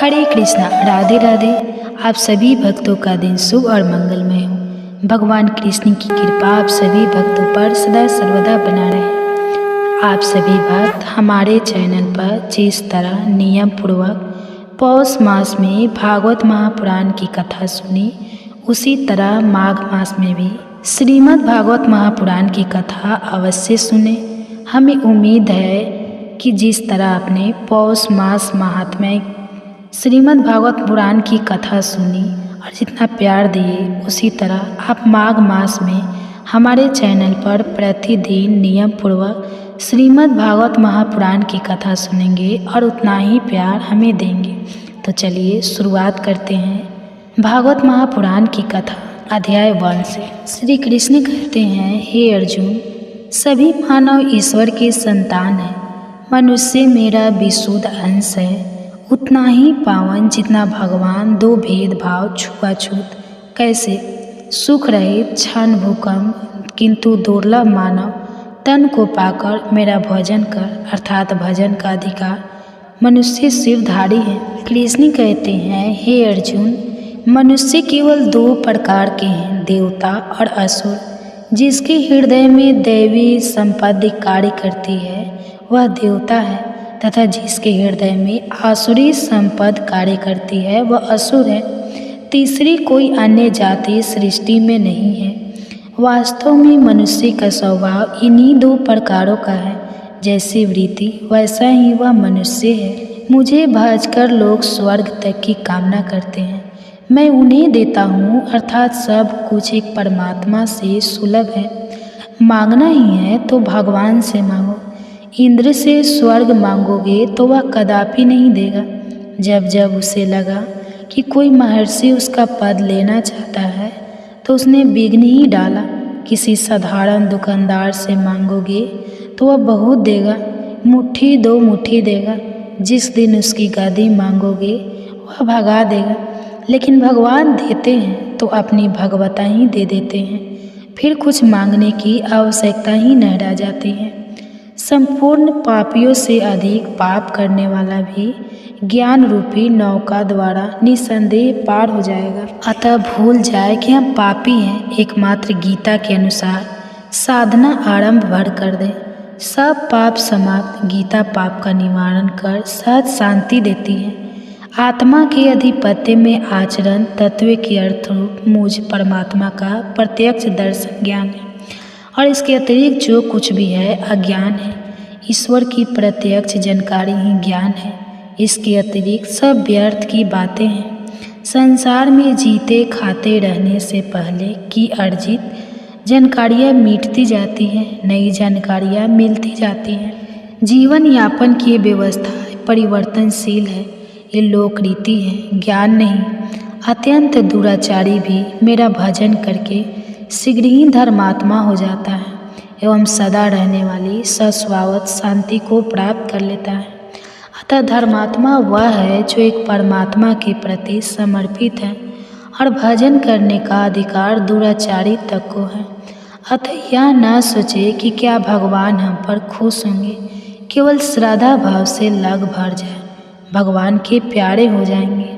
हरे कृष्णा, राधे राधे। आप सभी भक्तों का दिन शुभ और मंगलमय हो। भगवान कृष्ण की कृपा आप सभी भक्तों पर सदा सर्वदा बना रहे। आप सभी भक्त हमारे चैनल पर जिस तरह नियम पूर्वक पौष मास में भागवत महापुराण की कथा सुनी, उसी तरह माघ मास में भी श्रीमद् भागवत महापुराण की कथा अवश्य सुने। हमें उम्मीद है कि जिस तरह आपने पौष मास महात्म्य श्रीमद् भागवत पुराण की कथा सुनी और जितना प्यार दिए, उसी तरह आप माघ मास में हमारे चैनल पर प्रतिदिन नियम पूर्वक श्रीमद् भागवत महापुराण की कथा सुनेंगे और उतना ही प्यार हमें देंगे। तो चलिए शुरुआत करते हैं भागवत महापुराण की कथा अध्याय 1 से। श्री कृष्ण कहते हैं, हे अर्जुन, सभी मानव ईश्वर के संतान हैं। मनुष्य मेरा विशुद्ध अंश है, उतना ही पावन जितना भगवान। दो भेदभाव, छुआछूत, कैसे सुख रहित क्षण भूकंप, किंतु दुर्लभ मानव तन को पाकर मेरा भजन कर, अर्थात भजन का अधिकार मनुष्य शिवधारी है। कृष्ण कहते हैं, हे अर्जुन, मनुष्य केवल 2 प्रकार के हैं, देवता और असुर। जिसके हृदय में दैवी संपत्ति कार्य करती है वह देवता है, तथा जिसके हृदय में आसुरी संपद कार्य करती है वह असुर है। तीसरी कोई अन्य जाति सृष्टि में नहीं है। वास्तव में मनुष्य का स्वभाव इन्हीं 2 प्रकारों का है। जैसी वृत्ति वैसा ही वह मनुष्य है। मुझे भजकर लोग स्वर्ग तक की कामना करते हैं, मैं उन्हें देता हूँ, अर्थात सब कुछ एक परमात्मा से सुलभ है। मांगना ही है तो भगवान से मांगो। इंद्र से स्वर्ग मांगोगे तो वह कदापि नहीं देगा। जब जब उसे लगा कि कोई महर्षि उसका पद लेना चाहता है तो उसने विघ्न ही डाला। किसी साधारण दुकानदार से मांगोगे तो वह बहुत देगा, मुट्ठी 2 मुट्ठी देगा। जिस दिन उसकी गादी मांगोगे वह भगा देगा। लेकिन भगवान देते हैं तो अपनी भगवता ही दे देते हैं, फिर कुछ मांगने की आवश्यकता ही न रह जाती है। संपूर्ण पापियों से अधिक पाप करने वाला भी ज्ञान रूपी नौका द्वारा निसंदेह पार हो जाएगा। अतः भूल जाए कि हम पापी हैं। एकमात्र गीता के अनुसार साधना आरंभ भर कर दे, सब पाप समाप्त। गीता पाप का निवारण कर सहज शांति देती है। आत्मा के अधिपत्य में आचरण तत्व के अर्थ रूप मुझ परमात्मा का प्रत्यक्ष दर्शन ज्ञान है, और इसके अतिरिक्त जो कुछ भी है अज्ञान है। ईश्वर की प्रत्यक्ष जानकारी ही ज्ञान है। इसके अतिरिक्त सब व्यर्थ की बातें हैं। संसार में जीते खाते रहने से पहले की अर्जित जानकारियाँ मिटती जाती हैं, नई जानकारियाँ मिलती जाती हैं। जीवन यापन की व्यवस्था परिवर्तनशील है, ये लोक रीति है, ज्ञान नहीं। अत्यंत दुराचारी भी मेरा भजन करके शीघ्र ही धर्मात्मा हो जाता है एवं सदा रहने वाली सस्वावत शांति को प्राप्त कर लेता है। अतः धर्मात्मा वह है जो एक परमात्मा के प्रति समर्पित है, और भजन करने का अधिकार दुराचारी तक को है। अतः यह न सोचे कि क्या भगवान हम पर खुश होंगे। केवल श्रद्धा भाव से लग भर जाए, भगवान के प्यारे हो जाएंगे।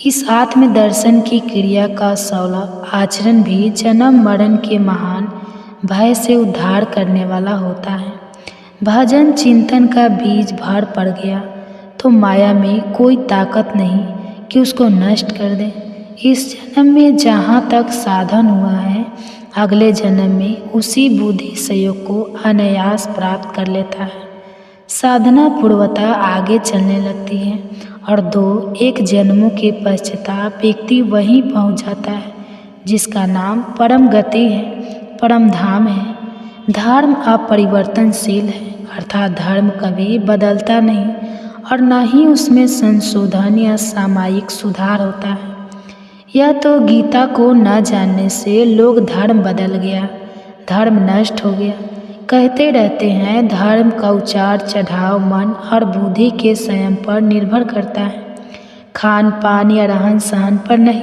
इस आत्म दर्शन की क्रिया का सौला आचरण भी जन्म मरण के महान भय से उद्धार करने वाला होता है। भजन चिंतन का बीज भर पड़ गया तो माया में कोई ताकत नहीं कि उसको नष्ट कर दे। इस जन्म में जहाँ तक साधन हुआ है, अगले जन्म में उसी बुद्धि सहयोग को अनायास प्राप्त कर लेता है। साधना पूर्वता आगे चलने लगती है, और 2-1 जन्मों के पश्चाताप व्यक्ति वहीं पहुँच जाता है जिसका नाम परम गति है, परम धाम है। धर्म अपरिवर्तनशील है, अर्थात धर्म कभी बदलता नहीं, और न ही उसमें संशोधन या सामयिक सुधार होता है। यह तो गीता को न जानने से लोग धर्म बदल गया, धर्म नष्ट हो गया कहते रहते हैं। धर्म का उतार चढ़ाव मन और बुद्धि के संयम पर निर्भर करता है, खान पान या रहन सहन पर नहीं।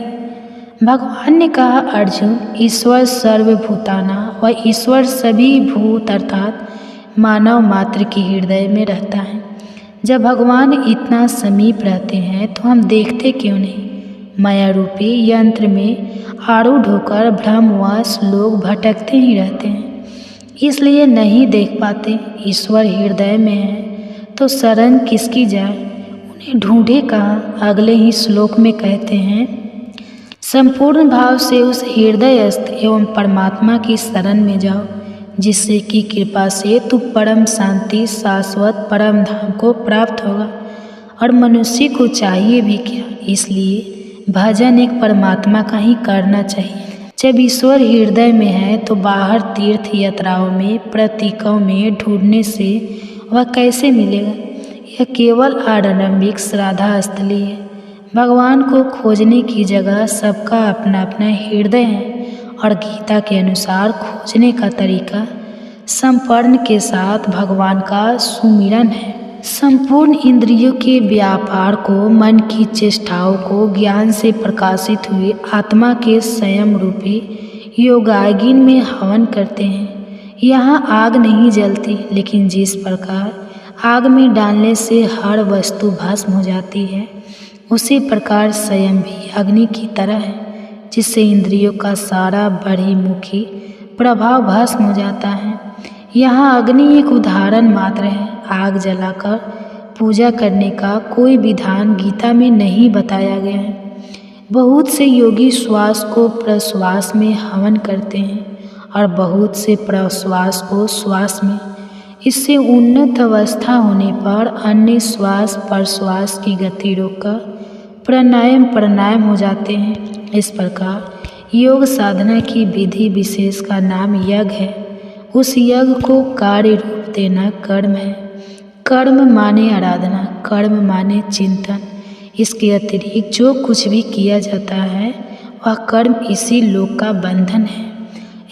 भगवान ने कहा, अर्जुन, ईश्वर सर्वभूताना व ईश्वर सभी भूत अर्थात मानव मात्र के हृदय में रहता है। जब भगवान इतना समीप रहते हैं तो हम देखते क्यों नहीं? माया रूपी यंत्र में आरूढ़ होकर भ्रमवश लोग भटकते ही रहते हैं, इसलिए नहीं देख पाते। ईश्वर हृदय में है तो शरण किसकी जाए, उन्हें ढूंढे कहाँ? अगले ही श्लोक में कहते हैं, संपूर्ण भाव से उस हृदयस्थ एवं परमात्मा की शरण में जाओ, जिससे कि कृपा से तू परम शांति शाश्वत परम धाम को प्राप्त होगा। और मनुष्य को चाहिए भी क्या? इसलिए भजन एक परमात्मा का ही करना चाहिए। जब ईश्वर हृदय में है तो बाहर तीर्थ यात्राओं में प्रतीकों में ढूंढने से वह कैसे मिलेगा? यह केवल आरंभिक श्राद्धा स्थली है। भगवान को खोजने की जगह सबका अपना अपना हृदय है और गीता के अनुसार खोजने का तरीका समर्पण के साथ भगवान का सुमिरन है। संपूर्ण इंद्रियों के व्यापार को, मन की चेष्टाओं को ज्ञान से प्रकाशित हुए आत्मा के संयम रूपी योगाग्नि में हवन करते हैं। यहाँ आग नहीं जलती, लेकिन जिस प्रकार आग में डालने से हर वस्तु भस्म हो जाती है, उसी प्रकार संयम भी अग्नि की तरह है, जिससे इंद्रियों का सारा बहिर्मुखी प्रभाव भस्म हो जाता है। यहाँ अग्नि एक उदाहरण मात्र है। आग जलाकर पूजा करने का कोई विधान गीता में नहीं बताया गया है। बहुत से योगी श्वास को प्रश्वास में हवन करते हैं और बहुत से प्रश्वास को श्वास में। इससे उन्नत अवस्था होने पर अन्य श्वास प्रश्वास की गति रोककर प्राणायाम हो जाते हैं। इस प्रकार योग साधना की विधि विशेष का नाम यज्ञ है। उस यज्ञ को कार्य रूप देना कर्म है। कर्म माने आराधना, कर्म माने चिंतन। इसके अतिरिक्त जो कुछ भी किया जाता है वह कर्म इसी लोक का बंधन है।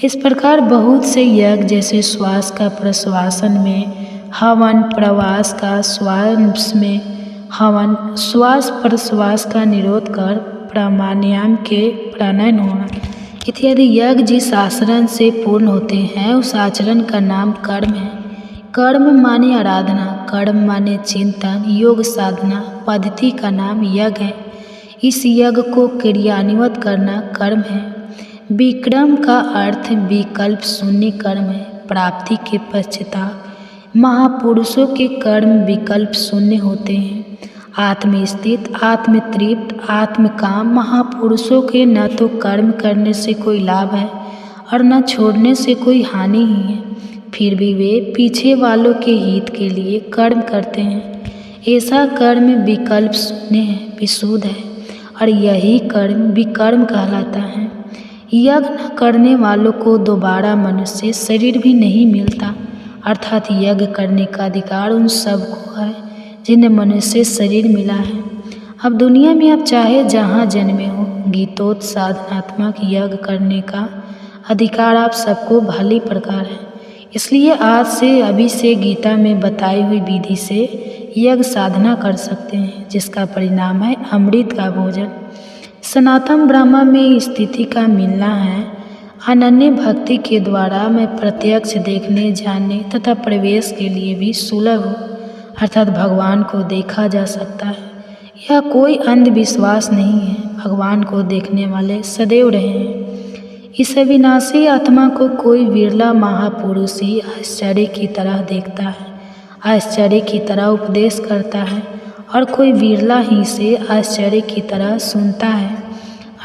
इस प्रकार बहुत से यज्ञ जैसे श्वास का प्रश्वासन में हवन, प्रवास का श्वास में हवन, श्वास प्रश्वास का निरोध कर प्राणायाम के प्राणायाम होना इत्यादि यज्ञ जिस आचरण से पूर्ण होते हैं उस आचरण का नाम कर्म है। कर्म माने आराधना, कर्म माने चिंतन। योग साधना पद्धति का नाम यज्ञ है। इस यज्ञ को क्रियान्वित करना कर्म है। विक्रम का अर्थ विकल्प शून्य कर्म है। प्राप्ति के पश्चात महापुरुषों के कर्म विकल्प शून्य होते हैं। आत्मस्थित, आत्मतृप्त, आत्मकाम महापुरुषों के न तो कर्म करने से कोई लाभ है और न छोड़ने से कोई हानि ही है, फिर भी वे पीछे वालों के हित के लिए कर्म करते हैं। ऐसा कर्म विकल्प शून्य है, विशुद्ध है और यही कर्म विकर्म कहलाता है। यज्ञ न करने वालों को दोबारा मनुष्य शरीर भी नहीं मिलता, अर्थात यज्ञ करने का अधिकार उन सबको है जिन्हें मनुष्य शरीर मिला है। अब दुनिया में आप चाहे जहाँ जन्मे हो, गीतोक्त साधनात्मक यज्ञ करने का अधिकार आप सबको भली प्रकार है। इसलिए आज से अभी से गीता में बताई हुई विधि से यज्ञ साधना कर सकते हैं, जिसका परिणाम है अमृत का भोजन। सनातन ब्रह्म में स्थिति का मिलना है। अनन्य भक्ति के द्वारा मैं प्रत्यक्ष देखने, जानने तथा प्रवेश के लिए भी सुलभ हूँ, अर्थात भगवान को देखा जा सकता है। यह कोई अंधविश्वास नहीं है। भगवान को देखने वाले सदैव रहे हैं। इस अविनाशी आत्मा को कोई विरला महापुरुष ही आश्चर्य की तरह देखता है, आश्चर्य की तरह उपदेश करता है और कोई विरला ही से आश्चर्य की तरह सुनता है,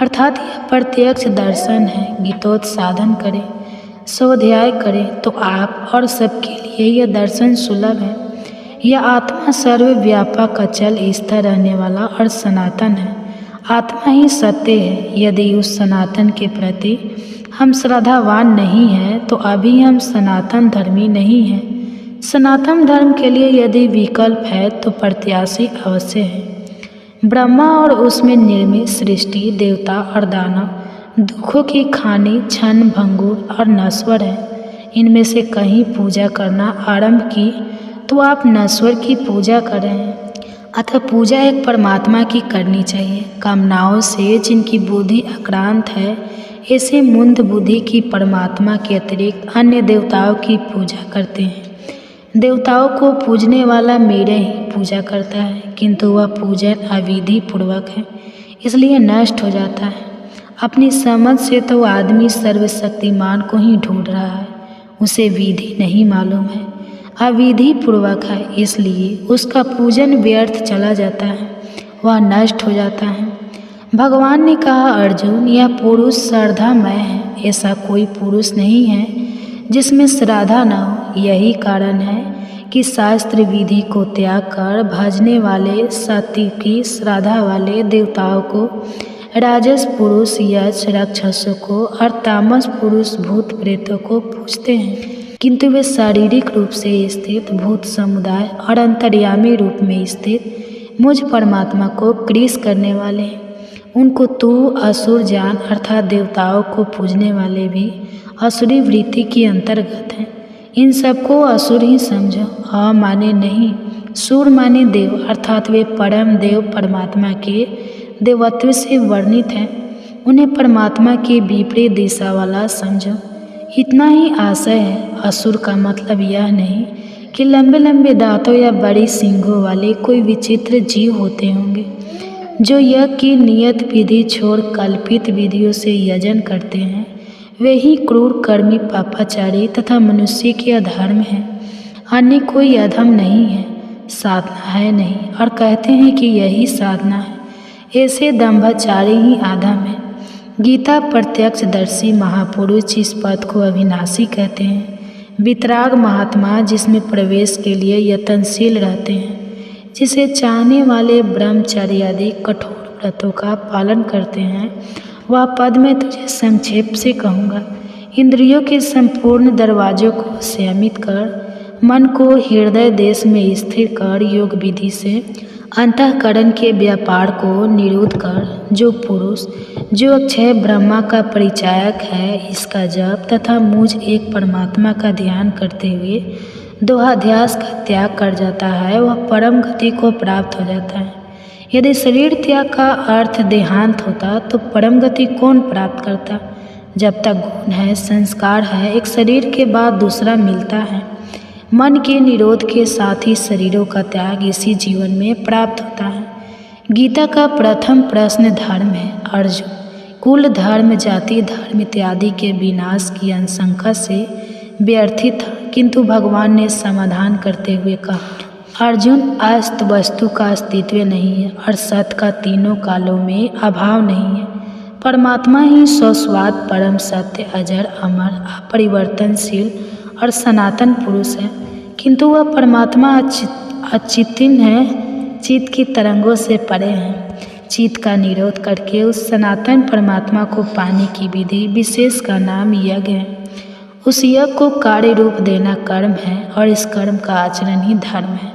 अर्थात यह प्रत्यक्ष दर्शन है। गीतोक्त साधन करें, स्वाध्याय करें तो आप और सबके लिए यह दर्शन सुलभ है। यह आत्मा सर्वव्यापक, अचल, स्थिर रहने वाला और सनातन है। आत्मा ही सत्य है। यदि उस सनातन के प्रति हम श्रद्धावान नहीं हैं तो अभी हम सनातन धर्मी नहीं हैं। सनातन धर्म के लिए यदि विकल्प है तो प्रत्याशी अवश्य है। ब्रह्मा और उसमें निर्मित सृष्टि, देवता और दानव दुखों की खानी, क्षण भंगुर और नश्वर है। इनमें से कहीं पूजा करना आरंभ की तो आप नश्वर की पूजा कर रहे हैं। अतः पूजा एक परमात्मा की करनी चाहिए। कामनाओं से जिनकी बुद्धि आक्रांत है, ऐसे मुंद बुद्धि की परमात्मा के अतिरिक्त अन्य देवताओं की पूजा करते हैं। देवताओं को पूजने वाला मेरे ही पूजा करता है, किंतु वह पूजन अविधि पूर्वक है, इसलिए नष्ट हो जाता है। अपनी समझ से तो आदमी सर्वशक्तिमान को ही ढूंढ रहा है, उसे विधि नहीं मालूम है, अविधि पूर्वक है, इसलिए उसका पूजन व्यर्थ चला जाता है, वह नष्ट हो जाता है। भगवान ने कहा, अर्जुन, यह पुरुष श्रद्धामय है, ऐसा कोई पुरुष नहीं है जिसमें श्रद्धा न हो। यही कारण है कि शास्त्र विधि को त्याग कर भजने वाले सात्विकी श्रद्धा वाले देवताओं को, राजस पुरुष यक्ष राक्षसों को और तामस पुरुष भूत प्रेतों को पूजते हैं, किंतु वे शारीरिक रूप से स्थित भूत समुदाय और अंतर्यामी रूप में स्थित मुझ परमात्मा को क्रीस करने वाले हैं। उनको तू असुर जान, अर्थात देवताओं को पूजने वाले भी असुरी वृत्ति के अंतर्गत हैं। इन सबको असुर ही समझो। अ माने नहीं, सुर माने देव, अर्थात वे परम देव परमात्मा के देवत्व से वर्णित हैं। उन्हें परमात्मा के विपरीत दिशा वाला समझो। इतना ही आशय है। असुर का मतलब यह नहीं कि लंबे लंबे दांतों या बड़ी सींगों वाले कोई विचित्र जीव होते होंगे जो यज्ञ की नियत विधि छोड़ कल्पित विधियों से यजन करते हैं। वे ही क्रूर कर्मी पापाचारी तथा मनुष्य के अधर्म हैं। अन्य कोई अधम नहीं है, साधना है नहीं, और कहते हैं कि यही साधना है। ऐसे दंभाचारी ही अधम है। गीता प्रत्यक्षदर्शी महापुरुष इस पद को अविनाशी कहते हैं। वितराग महात्मा जिसमें प्रवेश के लिए यत्नशील रहते हैं, जिसे चाहने वाले ब्रह्मचर्य आदि कठोर व्रतों का पालन करते हैं, वह पद मैं तुझे संक्षेप से कहूँगा। इंद्रियों के संपूर्ण दरवाजों को संयमित कर, मन को हृदय देश में स्थिर कर, योग विधि से अंतःकरण के व्यापार को निरुद्ध कर, जो पुरुष जो अक्षय ब्रह्मा का परिचायक है, इसका जप तथा मुझ एक परमात्मा का ध्यान करते हुए दोहाध्यास का त्याग कर जाता है, वह परम गति को प्राप्त हो जाता है। यदि शरीर त्याग का अर्थ देहांत होता तो परम गति कौन प्राप्त करता? जब तक गुण है, संस्कार है, एक शरीर के बाद दूसरा मिलता है। मन के निरोध के साथ ही शरीरों का त्याग इसी जीवन में प्राप्त होता है। गीता का प्रथम प्रश्न धर्म है। अर्जुन, कुल धर्म, जाति धर्म इत्यादि के विनाश की आशंका से व्यर्थित था, किंतु भगवान ने समाधान करते हुए कहा, अर्जुन, अस्त वस्तु का अस्तित्व नहीं है और सत का तीनों कालों में अभाव नहीं है। परमात्मा ही स्वस्वाद परम सत्य, अजर, अमर, अपरिवर्तनशील और सनातन पुरुष है, किंतु वह परमात्मा अचिंत्य है, चित्त की तरंगों से परे हैं। चित्त का निरोध करके उस सनातन परमात्मा को पाने की विधि विशेष का नाम यज्ञ है। उस यज्ञ को कार्य रूप देना कर्म है और इस कर्म का आचरण ही धर्म है।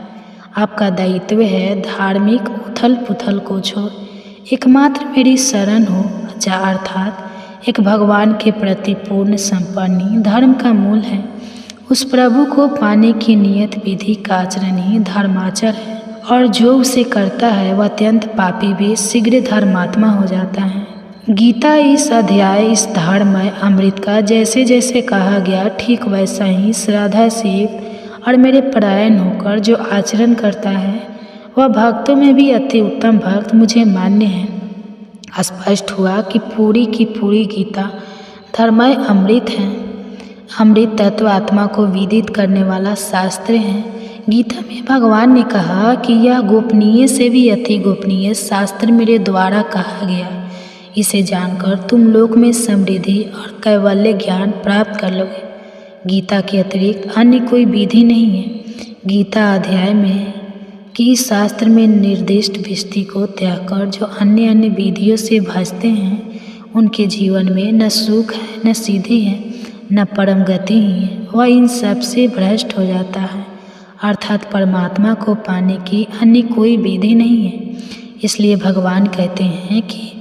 आपका दायित्व है धार्मिक उथल पुथल को छोड़ एकमात्र मेरी शरण हो जा, अर्थात एक भगवान के प्रति पूर्ण समर्पण ही धर्म का मूल है। उस प्रभु को पाने की नियत विधि का आचरण ही धर्माचर है, और जो उसे करता है वह अत्यंत पापी भी शीघ्र धर्मात्मा हो जाता है। गीता इस अध्याय, इस धर्ममय अमृत का जैसे जैसे कहा गया, ठीक वैसा ही श्रद्धा से युक्त और मेरे परायण होकर जो आचरण करता है, वह भक्तों में भी अति उत्तम भक्त मुझे मान्य है। स्पष्ट हुआ कि पूरी की पूरी गीता धर्ममय अमृत है। अमृत तत्व आत्मा को विदित करने वाला शास्त्र है। गीता में भगवान ने कहा कि यह गोपनीय से भी अति गोपनीय शास्त्र मेरे द्वारा कहा गया। इसे जानकर तुम लोक में समृद्धि और कैवल्य ज्ञान प्राप्त कर लोगे। गीता के अतिरिक्त अन्य कोई विधि नहीं है। गीता अध्याय में है कि इस शास्त्र में निर्दिष्ट विष्टि को त्याग कर जो अन्य अन्य विधियों से भजते हैं, उनके जीवन में न सुख है, न सिद्धि है, न परम गति ही है। वह इन सब से भ्रष्ट हो जाता है, अर्थात परमात्मा को पाने की अन्य कोई विधि नहीं है। इसलिए भगवान कहते हैं कि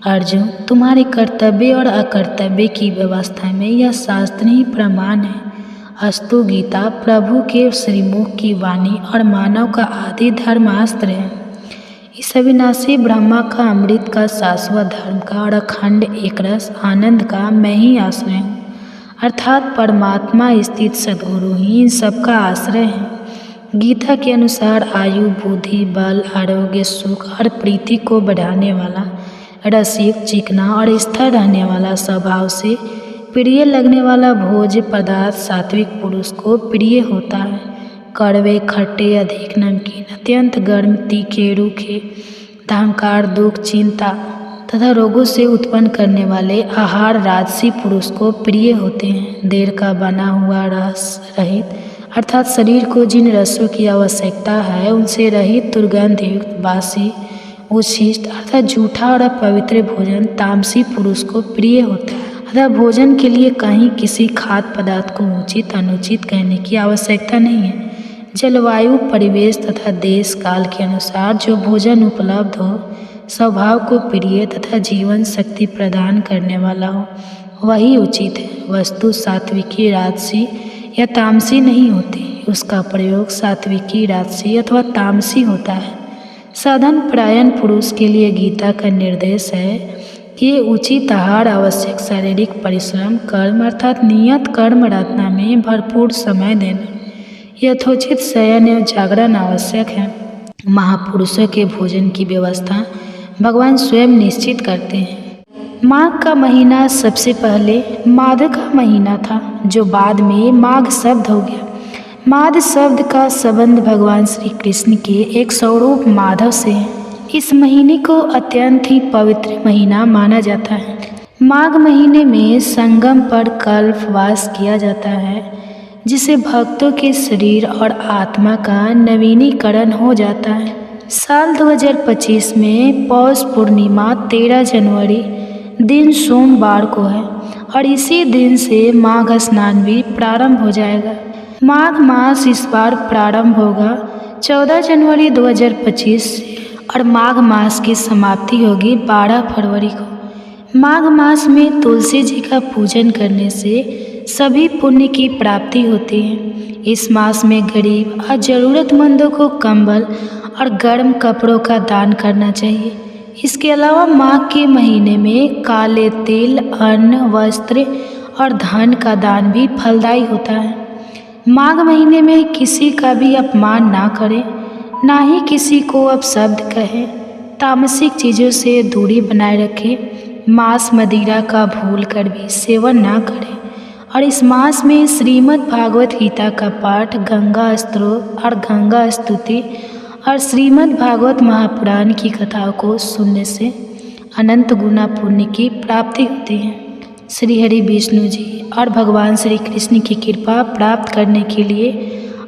अर्जुन, तुम्हारे कर्तव्य और अकर्तव्य की व्यवस्था में यह शास्त्र ही प्रमाण है। अस्तु गीता प्रभु के श्रीमुख की वाणी और मानव का आदि धर्मास्त्र है। इस अविनाशी ब्रह्मा का, अमृत का, शाश्वत धर्म का और अखंड एकरस आनंद का मैं ही आश्रय हूँ, अर्थात परमात्मा स्थित सद्गुरु ही इन सबका आश्रय है। गीता के अनुसार आयु, बुद्धि, बल, आरोग्य, सुख और प्रीति को बढ़ाने वाला, रसिक, चिकना और स्थिर रहने वाला, स्वभाव से प्रिय लगने वाला भोज्य पदार्थ सात्विक पुरुष को प्रिय होता है। कड़वे, खट्टे, अधिक नमकीन, अत्यंत गर्म, तीखे, रूखे, अहंकार, दुख, चिंता तथा रोगों से उत्पन्न करने वाले आहार राजसी पुरुष को प्रिय होते हैं। देर का बना हुआ रस रहित अर्थात शरीर को जिन रसों की आवश्यकता है उनसे रहित, दुर्गंध युक्त, बासी, उच्छिष्ट अर्थात झूठा और अपवित्र भोजन तामसी पुरुष को प्रिय होता है। अतः भोजन के लिए कहीं किसी खाद्य पदार्थ को उचित अनुचित कहने की आवश्यकता नहीं है। जलवायु, परिवेश तथा देश काल के अनुसार जो भोजन उपलब्ध हो, स्वभाव को प्रिय तथा जीवन शक्ति प्रदान करने वाला हो, वही उचित है। वस्तु सात्विकी, राजसी या तामसी नहीं होती, उसका प्रयोग सात्विकी, राजसी अथवा तामसी होता है। साधन परायण पुरुष के लिए गीता का निर्देश है कि उचित आहार, आवश्यक शारीरिक परिश्रम, कर्म अर्थात नियत कर्म रचना में भरपूर समय देना, यथोचित शयन एवं जागरण आवश्यक है। महापुरुषों के भोजन की व्यवस्था भगवान स्वयं निश्चित करते हैं। माघ का महीना सबसे पहले माध का महीना था, जो बाद में माघ शब्द हो गया। माध शब्द का संबंध भगवान श्री कृष्ण के एक स्वरूप माधव से है। इस महीने को अत्यंत ही पवित्र महीना माना जाता है। माघ महीने में संगम पर कल्पवास किया जाता है, जिसे भक्तों के शरीर और आत्मा का नवीनीकरण हो जाता है। साल 2025 में पौष पूर्णिमा 13 जनवरी दिन सोमवार को है और इसी दिन से माघ स्नान भी प्रारंभ हो जाएगा। माघ मास इस बार प्रारंभ होगा 14 जनवरी 2025 से और माघ मास की समाप्ति होगी 12 फरवरी को। माघ मास में तुलसी जी का पूजन करने से सभी पुण्य की प्राप्ति होती है। इस मास में गरीब और ज़रूरतमंदों को कंबल और गर्म कपड़ों का दान करना चाहिए। इसके अलावा माघ के महीने में काले तिल, अन्न, वस्त्र और धन का दान भी फलदायी होता है। माघ महीने में किसी का भी अपमान ना करें, ना ही किसी को अपशब्द कहें, तामसिक चीज़ों से दूरी बनाए रखें, मांस मदिरा का भूल कर भी सेवन ना करें और इस मास में श्रीमद् भागवत गीता का पाठ, गंगा स्तोत्र और गंगा स्तुति और श्रीमद् भागवत महापुराण की कथाओं को सुनने से अनंत गुना पुण्य की प्राप्ति होती है। श्री हरि विष्णु जी और भगवान श्री कृष्ण की कृपा प्राप्त करने के लिए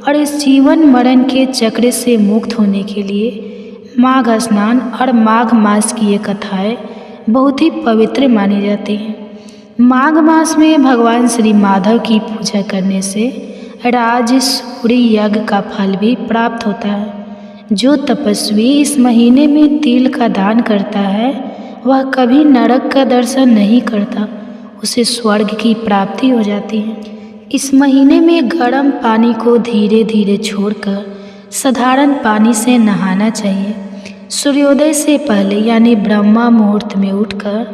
और इस जीवन मरण के चक्र से मुक्त होने के लिए माघ स्नान और माघ मास की ये कथाएं बहुत ही पवित्र मानी जाती हैं। माघ मास में भगवान श्री माधव की पूजा करने से राजसूरी यज्ञ का फल भी प्राप्त होता है। जो तपस्वी इस महीने में तिल का दान करता है वह कभी नरक का दर्शन नहीं करता, उसे स्वर्ग की प्राप्ति हो जाती है। इस महीने में गर्म पानी को धीरे धीरे छोड़कर साधारण पानी से नहाना चाहिए। सूर्योदय से पहले यानी ब्रह्मा मुहूर्त में उठकर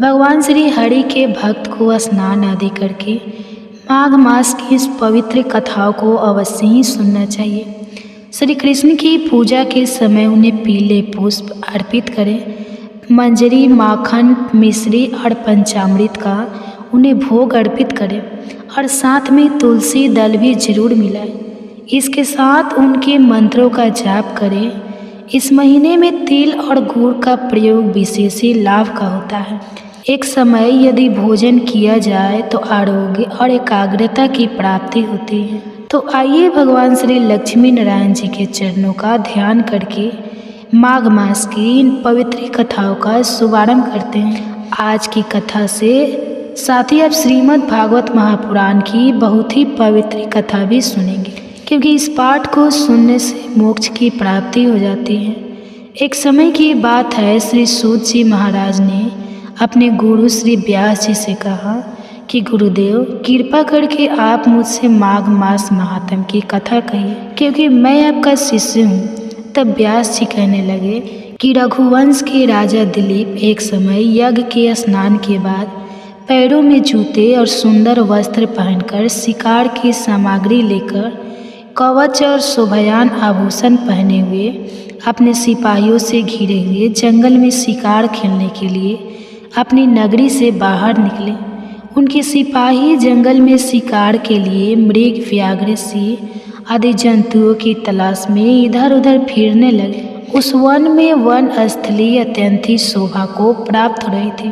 भगवान श्री हरि के भक्त को स्नान आदि करके माघ मास की इस पवित्र कथाओं को अवश्य ही सुनना चाहिए। श्री कृष्ण की पूजा के समय उन्हें पीले पुष्प अर्पित करें। मंजरी, माखन, मिश्री और पंचामृत का उन्हें भोग अर्पित करें और साथ में तुलसी दल भी जरूर मिलाएं। इसके साथ उनके मंत्रों का जाप करें। इस महीने में तिल और गुड़ का प्रयोग विशेष ही लाभ का होता है। एक समय यदि भोजन किया जाए तो आरोग्य और एकाग्रता की प्राप्ति होती है। तो आइए भगवान श्री लक्ष्मी नारायण जी के चरणों का ध्यान करके माघ मास की इन पवित्र कथाओं का शुभारंभ करते हैं। आज की कथा से साथ ही आप श्रीमद् भागवत महापुराण की बहुत ही पवित्र कथा भी सुनेंगे, क्योंकि इस पाठ को सुनने से मोक्ष की प्राप्ति हो जाती है। एक समय की बात है, श्री सूत जी महाराज ने अपने गुरु श्री व्यास जी से कहा कि गुरुदेव कृपा करके आप मुझसे माघ मास महात्म की कथा कहिए, क्योंकि मैं आपका शिष्य हूँ। तब व्यास जी कहने लगे कि रघुवंश के राजा दिलीप एक समय यज्ञ के स्नान के बाद पैरों में जूते और सुंदर वस्त्र पहनकर शिकार की सामग्री लेकर कवच और शोभायान आभूषण पहने हुए अपने सिपाहियों से घिरे हुए जंगल में शिकार खेलने के लिए अपनी नगरी से बाहर निकले। उनके सिपाही जंगल में शिकार के लिए मृग, व्याघ्र, सिंह आदि जंतुओं की तलाश में इधर उधर फिरने लगे। उस वन में वन स्थली अत्यंत ही शोभा को प्राप्त हो रही थी।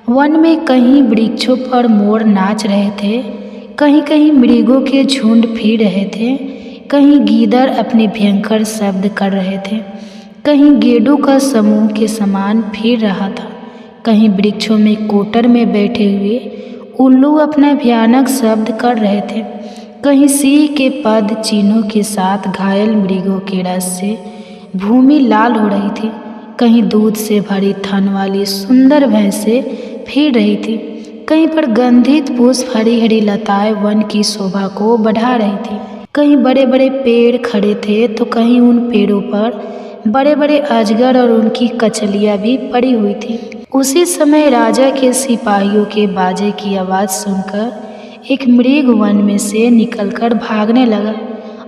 वन में कहीं वृक्षों पर मोर नाच रहे थे, कहीं कहीं मृगों के झुंड फिर रहे थे, कहीं गीदड़ अपने भयंकर शब्द कर रहे थे, कहीं गेंडों का समूह के समान फिर रहा था, कहीं वृक्षों में कोटर में बैठे हुए उल्लू अपना भयानक शब्द कर रहे थे, कहीं सिंह के पद चिन्हों के साथ घायल मृगों के रस से भूमि लाल हो रही थी, कहीं दूध से भरी थन वाली सुंदर भैंसें फिर रही थी, कहीं पर गंधित पुष्प हरी हरी लताएं वन की शोभा को बढ़ा रही थी। कहीं बड़े बड़े पेड़ खड़े थे तो कहीं उन पेड़ों पर बड़े बड़े अजगर और उनकी कचलियाँ भी पड़ी हुई थी। उसी समय राजा के सिपाहियों के बाजे की आवाज़ सुनकर एक मृग वन में से निकलकर भागने लगा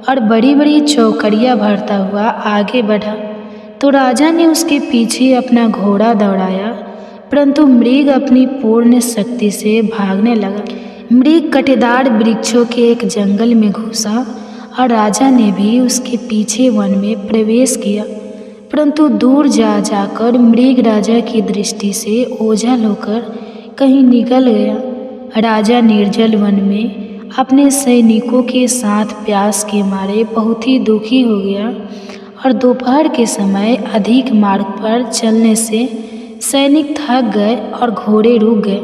और बड़ी बड़ी चौकड़ियाँ भरता हुआ आगे बढ़ा। तो राजा ने उसके पीछे अपना घोड़ा दौड़ाया, परंतु मृग अपनी पूर्ण शक्ति से भागने लगा। मृग कटेदार वृक्षों के एक जंगल में घुसा और राजा ने भी उसके पीछे वन में प्रवेश किया, परंतु दूर जा जाकर मृग राजा की दृष्टि से ओझल होकर कहीं निकल गया। राजा निर्जल वन में अपने सैनिकों के साथ प्यास के मारे बहुत ही दुखी हो गया और दोपहर के समय अधिक मार्ग पर चलने से सैनिक थक गए और घोड़े रुक गए।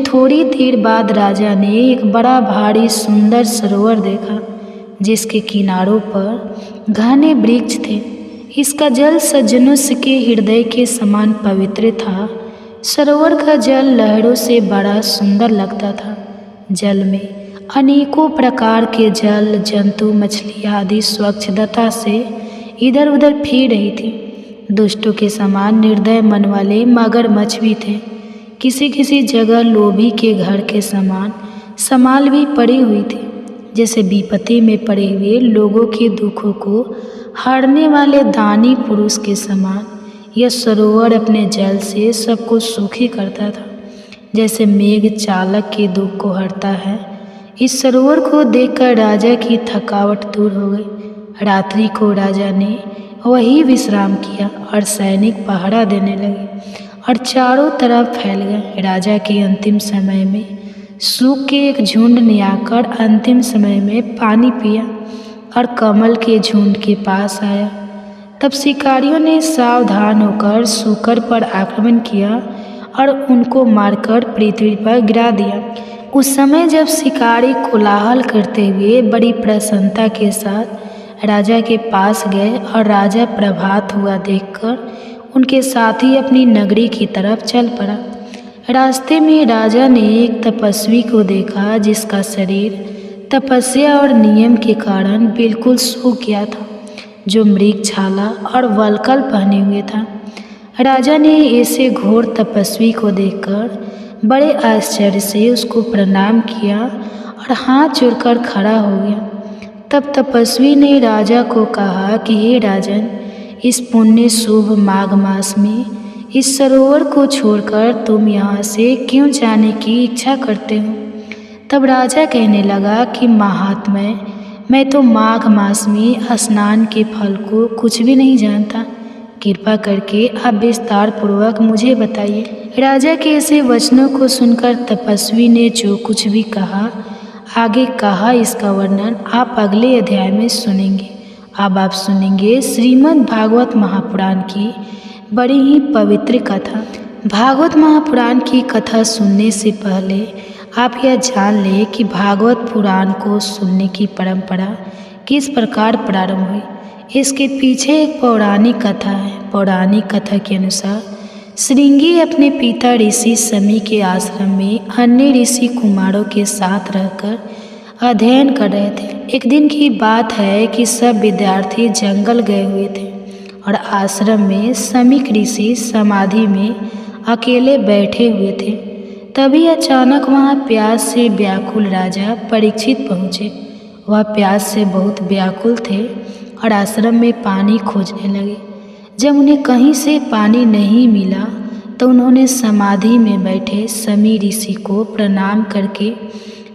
थोड़ी देर बाद राजा ने एक बड़ा भारी सुंदर सरोवर देखा जिसके किनारों पर घने वृक्ष थे। इसका जल सज्जनों के हृदय के समान पवित्र था। सरोवर का जल लहरों से बड़ा सुंदर लगता था। जल में अनेकों प्रकार के जल जंतु, मछलियाँ आदि स्वच्छता से इधर उधर फिर रही थी। दुष्टों के समान निर्दय मन वाले मगरमच्छ भी थे। किसी किसी जगह लोभी के घर के समान समाल भी पड़ी हुई थी, जैसे विपत्ति में पड़े हुए लोगों के दुखों को हरने वाले दानी पुरुष के समान यह सरोवर अपने जल से सबको सुखी करता था, जैसे मेघ चालक के दुख को हरता है। इस सरोवर को देखकर राजा की थकावट दूर हो गई। रात्रि को राजा ने वही विश्राम किया और सैनिक पहरा देने लगे और चारों तरफ फैल गए। राजा के अंतिम समय में सूख के एक झुंड ने आकर अंतिम समय में पानी पिया और कमल के झुंड के पास आया। तब शिकारियों ने सावधान होकर सूकर पर आक्रमण किया और उनको मारकर पृथ्वी पर गिरा दिया। उस समय जब शिकारी कोलाहल करते हुए बड़ी प्रसन्नता के साथ राजा के पास गए और राजा प्रभात हुआ देखकर उनके साथी अपनी नगरी की तरफ चल पड़ा। रास्ते में राजा ने एक तपस्वी को देखा जिसका शरीर तपस्या और नियम के कारण बिल्कुल सूख गया था, जो मृग छाला और वल्कल पहने हुए था। राजा ने ऐसे घोर तपस्वी को देखकर बड़े आश्चर्य से उसको प्रणाम किया और हाथ जोड़कर खड़ा हो गया। तब तपस्वी ने राजा को कहा कि हे राजन, इस पुण्य शुभ माघ मास में इस सरोवर को छोड़कर तुम यहाँ से क्यों जाने की इच्छा करते हो? तब राजा कहने लगा कि महात्मय, मैं तो माघ मास में स्नान के फल को कुछ भी नहीं जानता। कृपा करके आप विस्तार पूर्वक मुझे बताइए। राजा के ऐसे वचनों को सुनकर तपस्वी ने जो कुछ भी कहा आगे कहा, इसका वर्णन आप अगले अध्याय में सुनेंगे। अब आप सुनेंगे श्रीमद् भागवत महापुराण की बड़ी ही पवित्र कथा। भागवत महापुराण की कथा सुनने से पहले आप यह जान लें कि भागवत पुराण को सुनने की परंपरा किस प्रकार प्रारंभ हुई। इसके पीछे एक पौराणिक कथा है। पौराणिक कथा के अनुसार श्रृंगी अपने पिता ऋषि शमी के आश्रम में अन्य ऋषि कुमारों के साथ रहकर अध्ययन कर रहे थे। एक दिन की बात है कि सब विद्यार्थी जंगल गए हुए थे और आश्रम में शमीक ऋषि समाधि में अकेले बैठे हुए थे। तभी अचानक वहाँ प्यास से व्याकुल राजा परीक्षित पहुँचे। वह प्यास से बहुत व्याकुल थे और आश्रम में पानी खोजने लगे। जब उन्हें कहीं से पानी नहीं मिला तो उन्होंने समाधि में बैठे समी ऋषि को प्रणाम करके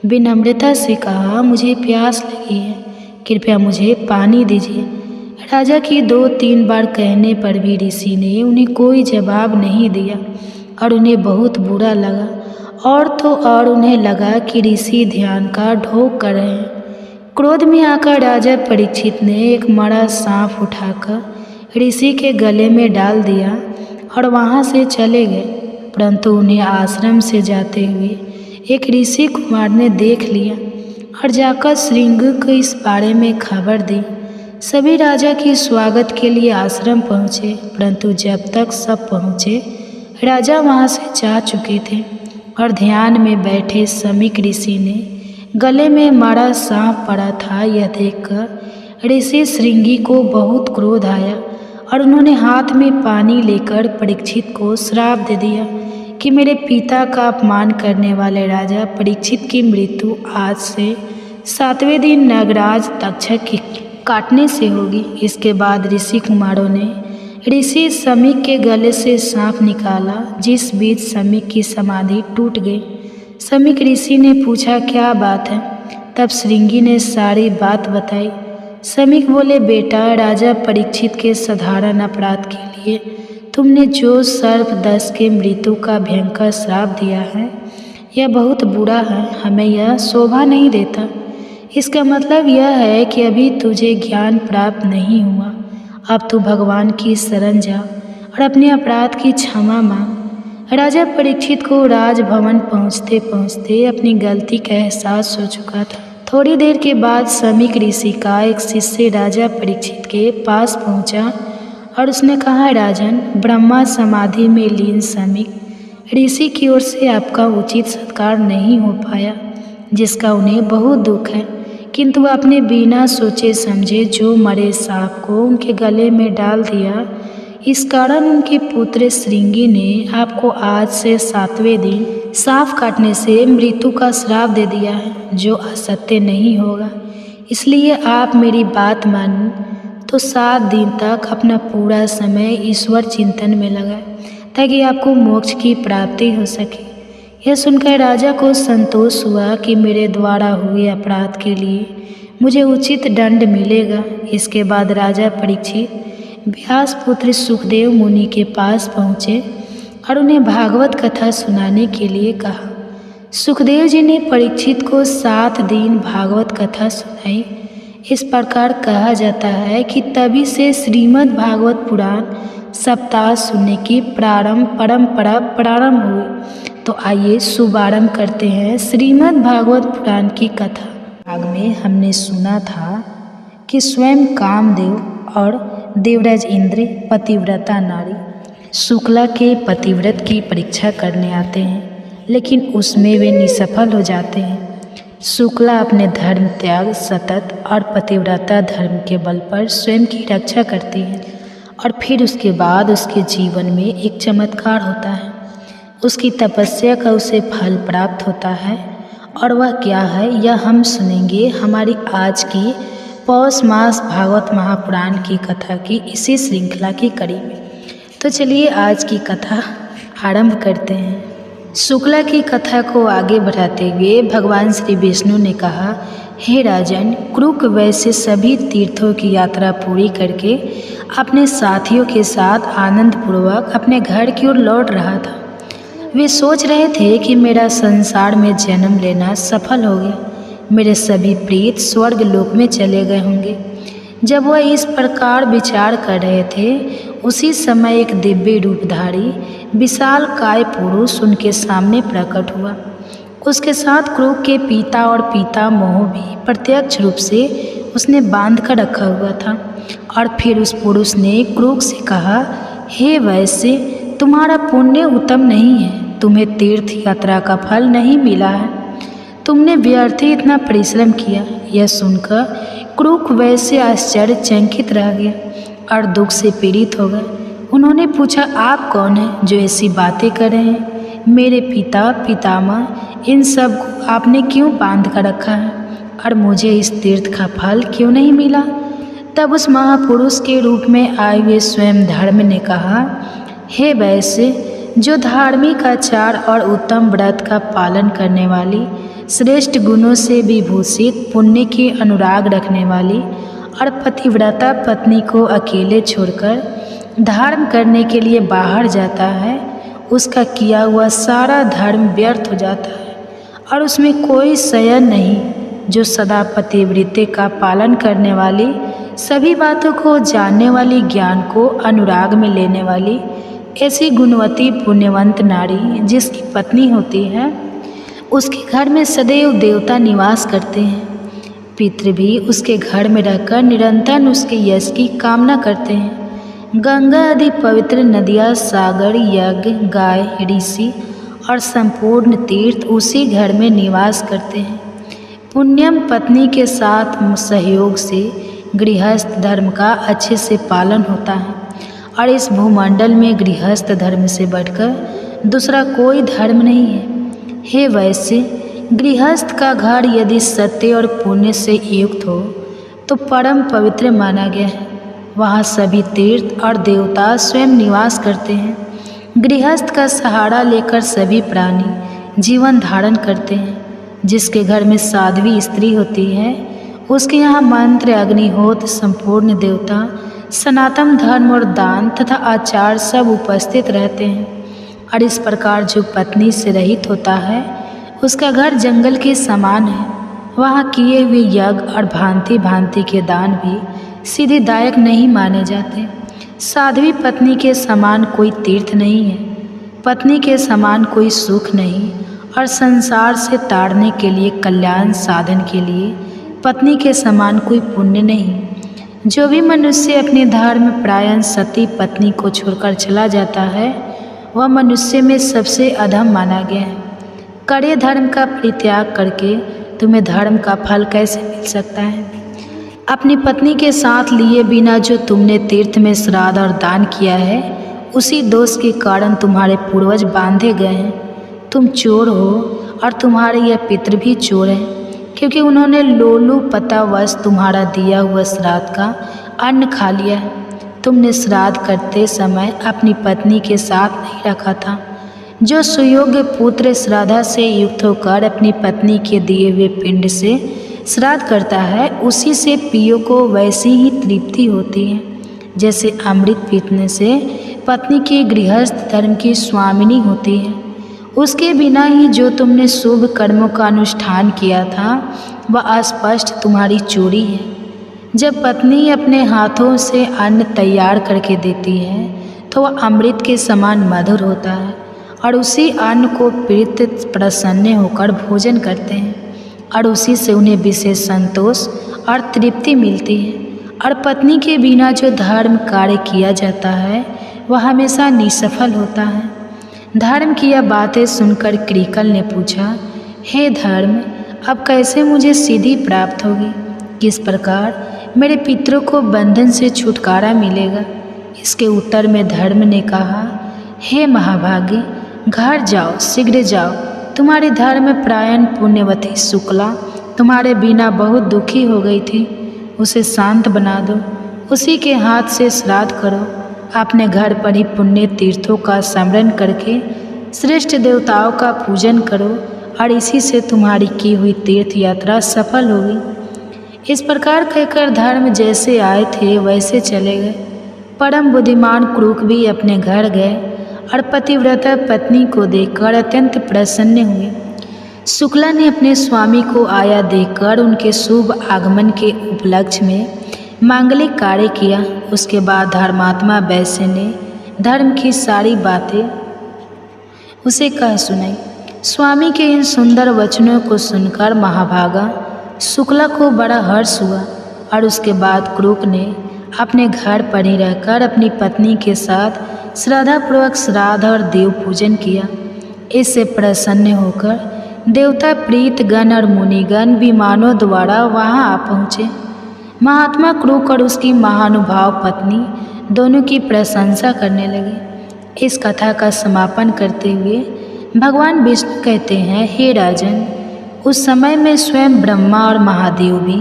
विनम्रता से कहा, मुझे प्यास लगी है, कृपया मुझे पानी दीजिए। राजा की 2-3 बार कहने पर भी ऋषि ने उन्हें कोई जवाब नहीं दिया और उन्हें बहुत बुरा लगा। और तो और उन्हें लगा कि ऋषि ध्यान का ढोंग कर रहे हैं। क्रोध में आकर राजा परीक्षित ने एक मरा सांप उठाकर ऋषि के गले में डाल दिया और वहाँ से चले गए। परंतु उन्हें आश्रम से जाते हुए एक ऋषि कुमार ने देख लिया और जाकर श्रृंग को इस बारे में खबर दी। सभी राजा के स्वागत के लिए आश्रम पहुँचे, परंतु जब तक सब पहुँचे राजा वहाँ से जा चुके थे और ध्यान में बैठे समीक ऋषि ने गले में मरा सांप पड़ा था। यह देखकर ऋषि श्रृंगी को बहुत क्रोध आया और उन्होंने हाथ में पानी लेकर परीक्षित को श्राप दे दिया कि मेरे पिता का अपमान करने वाले राजा परीक्षित की मृत्यु आज से 7वें दिन नागराज तक्षक के काटने से होगी। इसके बाद ऋषि कुमारों ने ऋषि समीक के गले से सांप निकाला, जिस बीच समीक की समाधि टूट गई। समीक ऋषि ने पूछा, क्या बात है? तब श्रृंगी ने सारी बात बताई। समीक बोले, बेटा, राजा परीक्षित के साधारण अपराध के लिए तुमने जो सर्प दंश के मृत्यु का भयंकर श्राप दिया है यह बहुत बुरा है, हमें यह शोभा नहीं देता। इसका मतलब यह है कि अभी तुझे ज्ञान प्राप्त नहीं हुआ। अब तू भगवान की शरण जा और अपने अपराध की क्षमा मांग। राजा परीक्षित को राजभवन पहुँचते पहुँचते अपनी गलती का एहसास हो चुका था। थोड़ी देर के बाद समीक ऋषि का एक शिष्य राजा परीक्षित के पास पहुँचा और उसने कहा, राजन, ब्रह्मा समाधि में लीन समीक ऋषि की ओर से आपका उचित सत्कार नहीं हो पाया, जिसका उन्हें बहुत दुख है। किंतु अपने बिना सोचे समझे जो मरे सांप को उनके गले में डाल दिया, इस कारण उनके पुत्र श्रृंगी ने आपको आज से 7वें दिन सांप काटने से मृत्यु का श्राप दे दिया है, जो असत्य नहीं होगा। इसलिए आप मेरी बात मानें तो 7 दिन तक अपना पूरा समय ईश्वर चिंतन में लगाएं, ताकि आपको मोक्ष की प्राप्ति हो सके। यह सुनकर राजा को संतोष हुआ कि मेरे द्वारा हुए अपराध के लिए मुझे उचित दंड मिलेगा। इसके बाद राजा परीक्षित व्यास पुत्र सुखदेव मुनि के पास पहुँचे और उन्हें भागवत कथा सुनाने के लिए कहा। सुखदेव जी ने परीक्षित को 7 दिन भागवत कथा सुनाई। इस प्रकार कहा जाता है कि तभी से श्रीमद् भागवत पुराण सप्ताह सुनने की परंपरा प्रारंभ हुई। तो आइए शुभारंभ करते हैं श्रीमद् भागवत पुराण की कथा। भाग में हमने सुना था कि स्वयं कामदेव और देवराज इंद्र पतिव्रता नारी शुक्ला के पतिव्रत की परीक्षा करने आते हैं, लेकिन उसमें वे निसफल हो जाते हैं। शुक्ला अपने धर्म त्याग, सतत और पतिव्रता धर्म के बल पर स्वयं की रक्षा करती है और फिर उसके बाद उसके जीवन में एक चमत्कार होता है। उसकी तपस्या का उसे फल प्राप्त होता है, और वह क्या है यह हम सुनेंगे हमारी आज की पौष मास भागवत महापुराण की कथा की इसी श्रृंखला की कड़ी में। तो चलिए आज की कथा आरंभ करते हैं। शुक्ला की कथा को आगे बढ़ाते हुए भगवान श्री विष्णु ने कहा, हे राजन, क्रूक वैसे सभी तीर्थों की यात्रा पूरी करके अपने साथियों के साथ आनंदपूर्वक अपने घर की ओर लौट रहा था। वे सोच रहे थे कि मेरा संसार में जन्म लेना सफल हो गया, मेरे सभी प्रीत स्वर्ग लोक में चले गए होंगे। जब वह इस प्रकार विचार कर रहे थे, उसी समय एक दिव्य रूपधारी विशाल काय पुरुष उनके सामने प्रकट हुआ। उसके साथ क्रूक के पिता और पितामह भी प्रत्यक्ष रूप से उसने बांध कर रखा हुआ था। और फिर उस पुरुष ने क्रूक से कहा, हे वैश्य, तुम्हारा पुण्य उत्तम नहीं है, तुम्हें तीर्थ यात्रा का फल नहीं मिला है, तुमने व्यर्थ ही इतना परिश्रम किया। यह सुनकर क्रूक वैश्य आश्चर्यचकित रह गया और दुख से पीड़ित हो गए। उन्होंने पूछा, आप कौन हैं जो ऐसी बातें कर रहे हैं? मेरे पिता पितामह इन सब को आपने क्यों बांध कर रखा है? और मुझे इस तीर्थ का फल क्यों नहीं मिला? तब उस महापुरुष के रूप में आए हुए स्वयं धर्म ने कहा, हे वैश्य, जो धार्मिक आचार और उत्तम व्रत का पालन करने वाली, श्रेष्ठ गुणों से विभूषित, पुण्य के अनुराग रखने वाली और पतिव्रता पत्नी को अकेले छोड़कर धर्म करने के लिए बाहर जाता है, उसका किया हुआ सारा धर्म व्यर्थ हो जाता है और उसमें कोई शयन नहीं। जो सदा पतिव्रते का पालन करने वाली, सभी बातों को जानने वाली, ज्ञान को अनुराग में लेने वाली, ऐसी गुणवती पुण्यवंत नारी जिसकी पत्नी होती है, उसके घर में सदैव देवता निवास करते हैं। पितृ भी उसके घर में रहकर निरंतर उसके यश की कामना करते हैं। गंगा आदि पवित्र नदियाँ, सागर, यज्ञ, गाय, ऋषि और संपूर्ण तीर्थ उसी घर में निवास करते हैं। पुण्यम पत्नी के साथ सहयोग से गृहस्थ धर्म का अच्छे से पालन होता है और इस भूमंडल में गृहस्थ धर्म से बढ़कर दूसरा कोई धर्म नहीं है। हे वैश्य, गृहस्थ का घर यदि सत्य और पुण्य से युक्त हो तो परम पवित्र माना गया है। वहाँ सभी तीर्थ और देवता स्वयं निवास करते हैं। गृहस्थ का सहारा लेकर सभी प्राणी जीवन धारण करते हैं। जिसके घर में साध्वी स्त्री होती है, उसके यहाँ मंत्र, अग्निहोत्र, संपूर्ण देवता, सनातन धर्म और दान तथा आचार सब उपस्थित रहते हैं। और इस प्रकार जो पत्नी से रहित होता है, उसका घर जंगल के समान है। वहाँ किए हुए यज्ञ और भांति भांति के दान भी सिद्धिदायक नहीं माने जाते। साध्वी पत्नी के समान कोई तीर्थ नहीं है, पत्नी के समान कोई सुख नहीं, और संसार से ताड़ने के लिए, कल्याण साधन के लिए पत्नी के समान कोई पुण्य नहीं। जो भी मनुष्य अपने धर्म परायण सती पत्नी को छोड़कर चला जाता है, वह मनुष्य में सबसे अधम माना गया है। कड़े धर्म का परित्याग करके तुम्हें धर्म का फल कैसे मिल सकता है? अपनी पत्नी के साथ लिए बिना जो तुमने तीर्थ में श्राद्ध और दान किया है, उसी दोष के कारण तुम्हारे पूर्वज बांधे गए हैं। तुम चोर हो और तुम्हारे यह पितृ भी चोर हैं, क्योंकि उन्होंने लोलुपतावश तुम्हारा दिया हुआ श्राद्ध का अन्न खा लिया है। तुमने श्राद्ध करते समय अपनी पत्नी के साथ नहीं रखा था। जो सुयोग्य पुत्र श्राद्ध से युक्त होकर अपनी पत्नी के दिए हुए पिंड से श्राद्ध करता है, उसी से पियो को वैसी ही तृप्ति होती है जैसे अमृत पीने से पत्नी के गृहस्थ धर्म की स्वामिनी होती है। उसके बिना ही जो तुमने शुभ कर्मों का अनुष्ठान किया था, वह अस्पष्ट तुम्हारी चोरी है। जब पत्नी अपने हाथों से अन्न तैयार करके देती है, तो वह अमृत के समान मधुर होता है और उसी अन्न को प्रीत प्रसन्न होकर भोजन करते हैं और उसी से उन्हें विशेष संतोष और तृप्ति मिलती है। और पत्नी के बिना जो धर्म कार्य किया जाता है, वह हमेशा निसफल होता है। धर्म की यह बातें सुनकर कृकल ने पूछा, हे धर्म, अब कैसे मुझे सिद्धि प्राप्त होगी? किस प्रकार मेरे पितरों को बंधन से छुटकारा मिलेगा? इसके उत्तर में धर्म ने कहा, हे महाभागी, घर जाओ, शीघ्र जाओ। तुम्हारी धर्म परायण पुण्यवती शुक्ला तुम्हारे बिना बहुत दुखी हो गई थी। उसे शांत बना दो, उसी के हाथ से श्राद्ध करो। अपने घर पर ही पुण्य तीर्थों का स्मरण करके श्रेष्ठ देवताओं का पूजन करो और इसी से तुम्हारी की हुई तीर्थ यात्रा सफल होगी। इस प्रकार कहकर धर्म जैसे आए थे वैसे चले गए। परम बुद्धिमान क्रूक भी अपने घर गए और पतिव्रता पत्नी को देखकर अत्यंत प्रसन्न हुए। शुक्ला ने अपने स्वामी को आया देखकर उनके शुभ आगमन के उपलक्ष्य में मांगलिक कार्य किया। उसके बाद धर्मात्मा वैश्य ने धर्म की सारी बातें उसे कह सुनाई। स्वामी के इन सुंदर वचनों को सुनकर महाभागा शुक्ला को बड़ा हर्ष हुआ और उसके बाद क्रूक ने अपने घर पर ही रहकर अपनी पत्नी के साथ श्रद्धापूर्वक श्राद्ध और देव पूजन किया। इससे प्रसन्न होकर देवता प्रीत गण और मुनिगण विमानों द्वारा वहां आ पहुँचे। महात्मा क्रूक और उसकी महानुभाव पत्नी दोनों की प्रशंसा करने लगे। इस कथा का समापन करते हुए भगवान विष्णु कहते हैं, हे राजन, उस समय में स्वयं ब्रह्मा और महादेव भी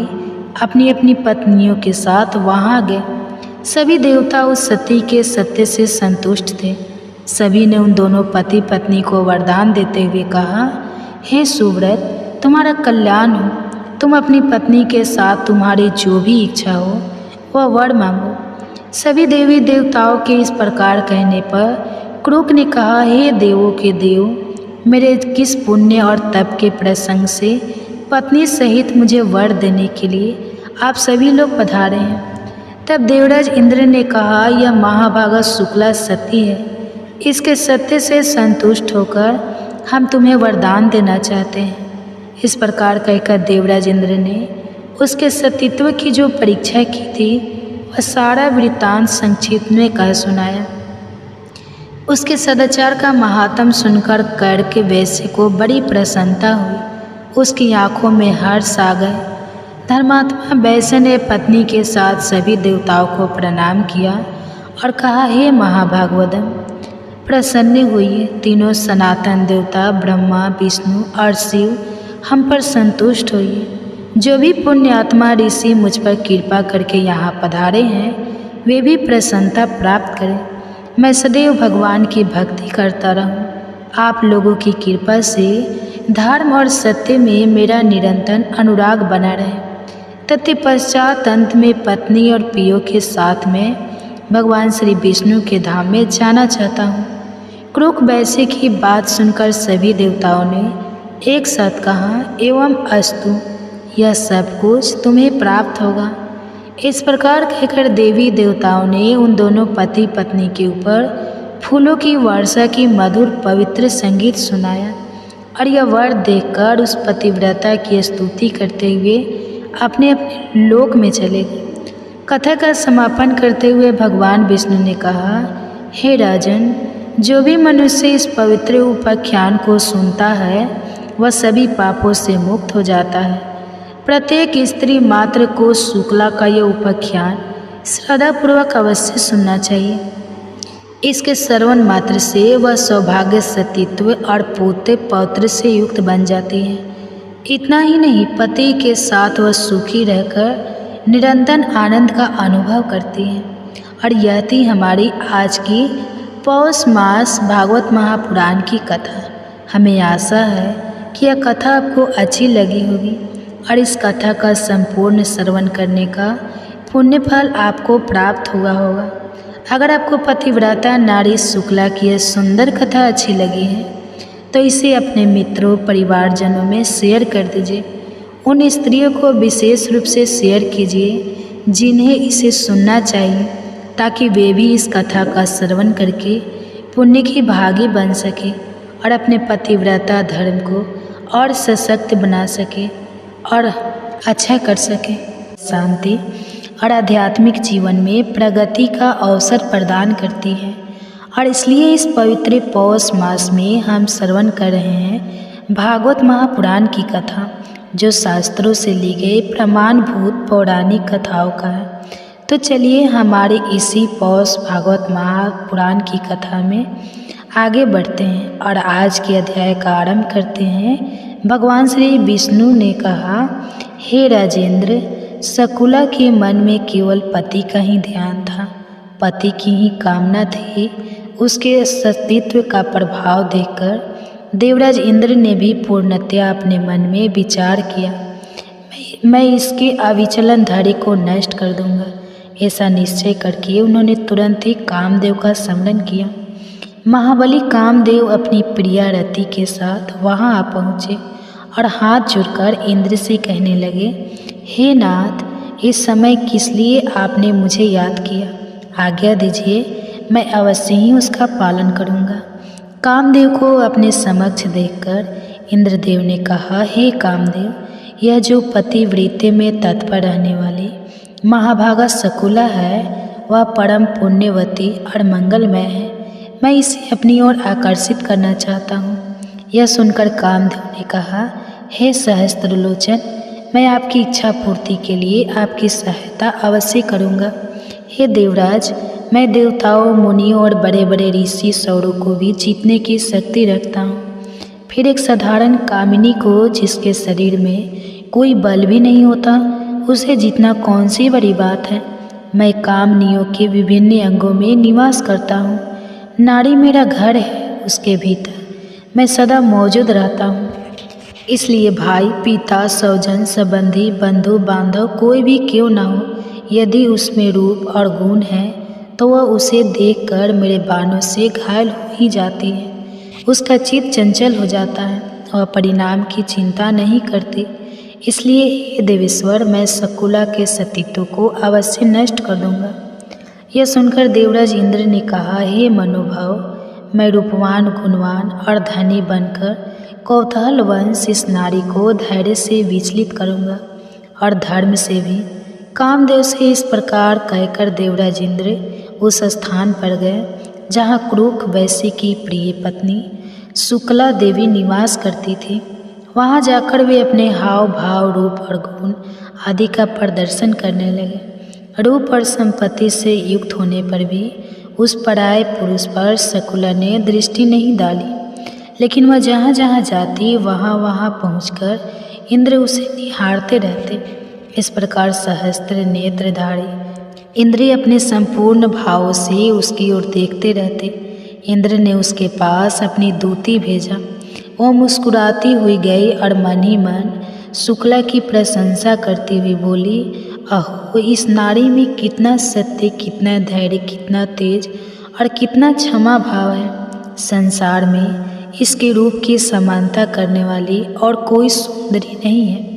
अपनी अपनी पत्नियों के साथ वहाँ गए। सभी देवता उस सती के सत्य से संतुष्ट थे। सभी ने उन दोनों पति पत्नी को वरदान देते हुए कहा, हे सुव्रत, तुम्हारा कल्याण हो। तुम अपनी पत्नी के साथ तुम्हारी जो भी इच्छा हो वह वर मांगो। सभी देवी देवताओं के इस प्रकार कहने पर क्रूक ने कहा, हे देवों के देव, मेरे किस पुण्य और तप के प्रसंग से पत्नी सहित मुझे वर देने के लिए आप सभी लोग पधारे हैं। तब देवराज इंद्र ने कहा, यह महाभागा शुक्ला सती है। इसके सत्य से संतुष्ट होकर हम तुम्हें वरदान देना चाहते हैं। इस प्रकार कहकर देवराज इंद्र ने उसके सतीत्व की जो परीक्षा की थी वह सारा वृत्तांत संक्षिप्त में कह सुनाया। उसके सदाचार का महात्म सुनकर कर के वैश्य को बड़ी प्रसन्नता हुई। उसकी आंखों में हर्ष आ गए। धर्मात्मा वैश्य ने पत्नी के साथ सभी देवताओं को प्रणाम किया और कहा, हे महाभागवतम, प्रसन्न हुई। तीनों सनातन देवता ब्रह्मा, विष्णु और शिव हम पर संतुष्ट हुई। जो भी पुण्य आत्मा ऋषि मुझ पर कृपा करके यहाँ पधारे हैं वे भी प्रसन्नता प्राप्त करें। मैं सदैव भगवान की भक्ति करता रहूं। आप लोगों की कृपा से धर्म और सत्य में मेरा निरंतर अनुराग बना रहे। तत्पश्चात अंत में पत्नी और पियो के साथ में भगवान श्री विष्णु के धाम में जाना चाहता हूँ। क्रूक वैश्य की बात सुनकर सभी देवताओं ने एक साथ कहा, एवं अस्तु, यह सब कुछ तुम्हें प्राप्त होगा। इस प्रकार कहकर देवी देवताओं ने उन दोनों पति पत्नी के ऊपर फूलों की वर्षा की मधुर पवित्र संगीत सुनाया और यह वर देखकर उस पतिव्रता की स्तुति करते हुए अपने अपने लोक में चले गए। कथा का समापन करते हुए भगवान विष्णु ने कहा, हे राजन, जो भी मनुष्य इस पवित्र उपाख्यान को सुनता है वह सभी पापों से मुक्त हो जाता है। प्रत्येक स्त्री मात्र को शुक्ला का यह उपाख्यान श्रद्धापूर्वक अवश्य सुनना चाहिए। इसके श्रवण मात्र से वह सौभाग्य, सतीत्व और पुत्र पौत्र से युक्त बन जाती है। इतना ही नहीं, पति के साथ वह सुखी रहकर निरंतर आनंद का अनुभव करती है। और यह थी हमारी आज की पौष मास भागवत महापुराण की कथा। हमें आशा है कि यह कथा आपको अच्छी लगी होगी और इस कथा का संपूर्ण श्रवण करने का पुण्य फल आपको प्राप्त हुआ होगा। अगर आपको पतिव्रता नारी शुक्ला की यह सुंदर कथा अच्छी लगी है तो इसे अपने मित्रों परिवारजनों में शेयर कर दीजिए। उन स्त्रियों को विशेष रूप से शेयर कीजिए जिन्हें इसे सुनना चाहिए, ताकि वे भी इस कथा का श्रवण करके पुण्य की भागी बन सके और अपने पतिव्रता धर्म को और सशक्त बना सके और अच्छा कर सके। शांति और आध्यात्मिक जीवन में प्रगति का अवसर प्रदान करती है और इसलिए इस पवित्र पौष मास में हम श्रवण कर रहे हैं भागवत महापुराण की कथा, जो शास्त्रों से ली गई प्रमाणभूत पौराणिक कथाओं का है। तो चलिए हमारे इसी पौष भागवत महापुराण की कथा में आगे बढ़ते हैं और आज के अध्याय का आरंभ करते हैं। भगवान श्री विष्णु ने कहा, हे राजेंद्र, शकुला के मन में केवल पति का ही ध्यान था, पति की ही कामना थी। उसके सतीत्व का प्रभाव देखकर देवराज इंद्र ने भी पूर्णतया अपने मन में विचार किया, मैं इसके अविचलन धैर्य को नष्ट कर दूंगा। ऐसा निश्चय करके उन्होंने तुरंत ही कामदेव का स्मरण किया। महाबली कामदेव अपनी प्रिया रति के साथ वहां आ पहुँचे और हाथ जोड़कर इंद्र से कहने लगे, हे नाथ, इस समय किस लिए आपने मुझे याद किया? आज्ञा दीजिए, मैं अवश्य ही उसका पालन करूँगा। कामदेव को अपने समक्ष देखकर इंद्रदेव ने कहा, हे कामदेव, यह जो पतिव्रते में तत्पर रहने वाली महाभागा शकुला है वह परम पुण्यवती और मंगलमय है। मैं इसे अपनी ओर आकर्षित करना चाहता हूँ। यह सुनकर कामदेव ने कहा, हे सहस्त्रलोचन, मैं आपकी इच्छा पूर्ति के लिए आपकी सहायता अवश्य करूँगा। हे देवराज, मैं देवताओं, मुनियों और बड़े बड़े ऋषि सौरों को भी जीतने की शक्ति रखता हूँ। फिर एक साधारण कामिनी को, जिसके शरीर में कोई बल भी नहीं होता, उसे जीतना कौन सी बड़ी बात है। मैं कामनियों के विभिन्न अंगों में निवास करता हूँ। नारी मेरा घर है, उसके भीतर मैं सदा मौजूद रहता हूँ। इसलिए भाई, पिता, स्वजन, संबंधी, बंधु बांधव कोई भी क्यों ना हो, यदि उसमें रूप और गुण है तो वह उसे देखकर मेरे बाणों से घायल हो ही जाती है। उसका चित्त चंचल हो जाता है और परिणाम की चिंता नहीं करती। इसलिए हे देवेश्वर, मैं शकुला के सतीत्व को अवश्य नष्ट कर दूंगा। यह सुनकर देवराज इंद्र ने कहा, हे मनोभाव, मैं रूपवान, गुणवान और धनी बनकर कौतूहल वंश इस नारी को धैर्य से विचलित करूंगा और धर्म से भी। कामदेव से इस प्रकार कहकर देवराज इंद्र उस स्थान पर गए जहाँ क्रूक वैश्य की प्रिय पत्नी शुक्ला देवी निवास करती थी। वहाँ जाकर वे अपने हाव भाव, रूप और गुण आदि का प्रदर्शन करने लगे। रूप और संपत्ति से युक्त होने पर भी उस पराये पुरुष पर शकुला ने दृष्टि नहीं डाली, लेकिन वह जहाँ जहाँ जाती वहाँ वहाँ पहुँचकर इंद्र उसे निहारते रहते। इस प्रकार सहस्त्र नेत्रधारी इंद्र अपने संपूर्ण भावों से उसकी ओर देखते रहते। इंद्र ने उसके पास अपनी दूती भेजा। वह मुस्कुराती हुई गई और मन ही मन शुक्ला की प्रशंसा करती हुई बोली, अहो, इस नारी में कितना सत्य, कितना धैर्य, कितना तेज और कितना क्षमा भाव है। संसार में इसके रूप की समानता करने वाली और कोई सुंदरी नहीं है।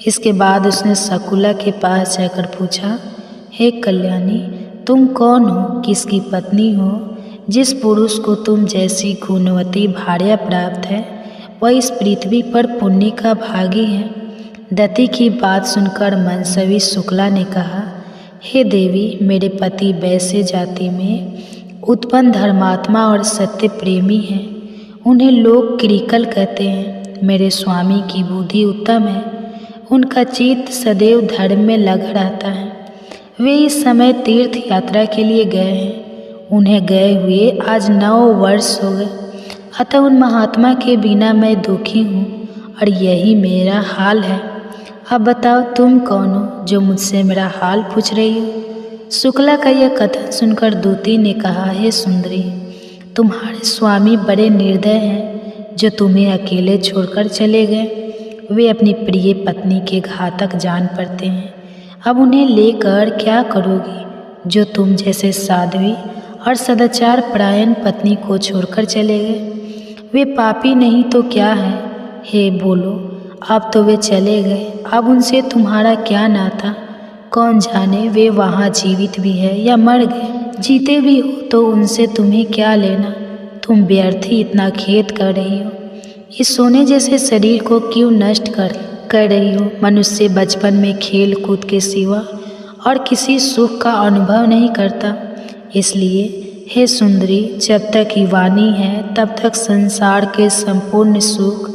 इसके बाद उसने शकुला के पास जाकर पूछा, हे कल्याणी, तुम कौन हो, किसकी पत्नी हो? जिस पुरुष को तुम जैसी गुणवती भार्या प्राप्त है वह इस पृथ्वी पर पुण्य का भागी है। दति की बात सुनकर मनसवी शुक्ला ने कहा, हे देवी, मेरे पति वैश्य जाति में उत्पन्न धर्मात्मा और सत्य प्रेमी हैं। उन्हें लोग किरिकल कहते हैं। मेरे स्वामी की बुद्धि उत्तम है। उनका चित्त सदैव धर्म में लगा रहता है। वे इस समय तीर्थ यात्रा के लिए गए हैं। उन्हें गए हुए आज 9 वर्ष हो गए। अतः उन महात्मा के बिना मैं दुखी हूँ और यही मेरा हाल है। अब बताओ, तुम कौन हो जो मुझसे मेरा हाल पूछ रही हो? शुक्ला का यह कथन सुनकर दूती ने कहा, हे सुंदरी, तुम्हारे स्वामी बड़े निर्दय हैं जो तुम्हें अकेले छोड़कर चले गए। वे अपनी प्रिय पत्नी के घातक जान पड़ते हैं। अब उन्हें लेकर क्या करोगी जो तुम जैसे साध्वी और सदाचार परायण पत्नी को छोड़कर चले गए? वे पापी नहीं तो क्या है? हे बोलो, अब तो वे चले गए, अब उनसे तुम्हारा क्या नाता? कौन जाने वे वहाँ जीवित भी है या मर गए। जीते भी हो तो उनसे तुम्हें क्या लेना? तुम व्यर्थ ही इतना खेद कर रही हो। इस सोने जैसे शरीर को क्यों नष्ट कर रही हो? मनुष्य बचपन में खेल कूद के सिवा और किसी सुख का अनुभव नहीं करता। इसलिए हे सुंदरी, जब तक युवानी है तब तक संसार के संपूर्ण सुख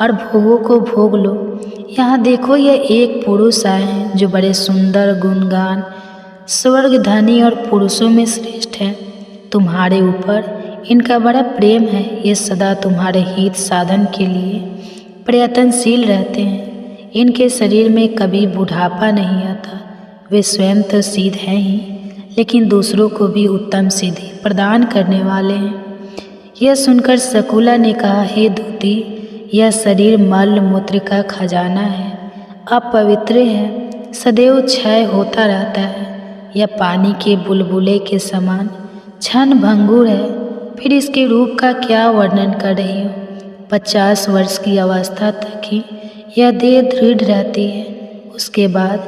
और भोगों को भोग लो। यहाँ देखो, यह एक पुरुष आए हैं जो बड़े सुंदर, गुणगान, स्वर्ग धनी और पुरुषों में श्रेष्ठ है। तुम्हारे ऊपर इनका बड़ा प्रेम है। ये सदा तुम्हारे हित साधन के लिए प्रयत्नशील रहते हैं। इनके शरीर में कभी बुढ़ापा नहीं आता। वे स्वयं तो सिद्ध हैं ही, लेकिन दूसरों को भी उत्तम सिद्धि प्रदान करने वाले हैं। यह सुनकर शकुला ने कहा, हे दूती, यह शरीर मल मूत्र का खजाना है, अपवित्र है, सदैव क्षय होता रहता है। यह पानी के बुलबुले के समान क्षण भंगुर है। फिर इसके रूप का क्या वर्णन कर रही हो? 50 वर्ष की अवस्था तक ही यह देह दृढ़ रहती है, उसके बाद